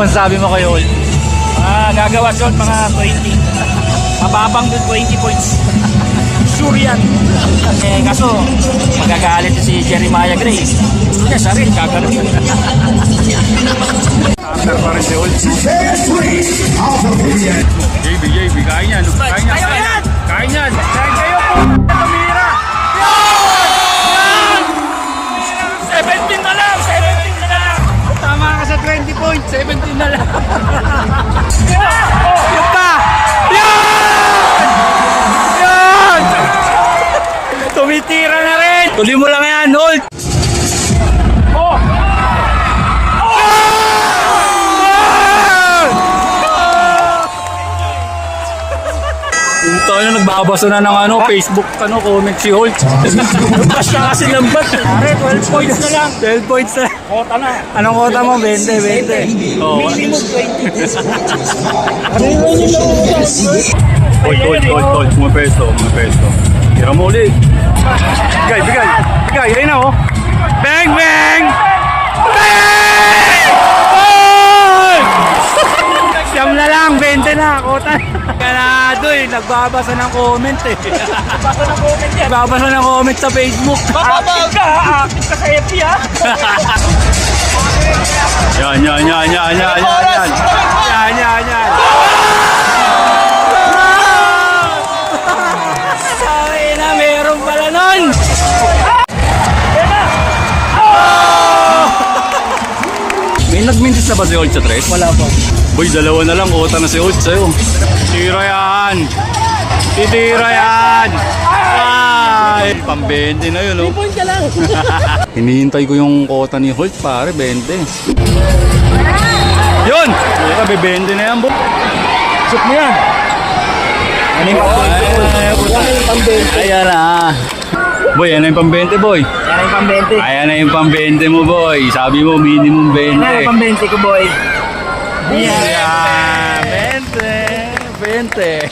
masasabi mo kay Holt? Gagawa short mga 20. Mababang dun 20 points. Sure yan. Kaso, magagalit si Jeremiah Gray. Gusto niya siya rin, gagano'n. After pa rin si Holt. JB, kain yan. Kain yan. Kain yan. Kain kayo po. Tumira. Yan! 17 na lang! 17 na lang! Tama ka sa 20 points. 17 na lang. Yung pa! Yan! Tumitira na rin. Tuloy mo lang yan, Holt. Tayo na nagbabasa na ng Facebook comment si Holt. Basta kasi lambat. Pare, 12 points na lang. 12 points na. Kota na. Anong kota mo? 20. Oh. Minimum 20. Holt. Mga peso. Tira mo ulit. Bigay. Ayun na oh. Bang! Bang! Siyam na lang, 20 na, kota. Ganado eh, nagbabasa ng comment eh. Basta na comment yan. Nagbabasa ng comment sa Facebook. Akit ka sa FB ha. Yan. Sabi na, meron pala nun. May nag-mintis na ba si Holt sa 3? Wala pa. Boy, dalawa na lang, kota na si Holt sa'yo. Tira yan. Ay, pang-20 na yun, oh. 3 points ka lang. Hinihintay ko yung kota ni Holt, pare, 20. Yun! Kota, 20 na yan, boy. Shoot mo yan. Ano yung pang-20? Ayan na. Boy, ano yung pang-20, boy? Yan yung pang-20. Ayan na yung pang-20 mo, boy. Sabi mo, minimum 20. Yan yung pang-20 ko, boy. Yeah, 20.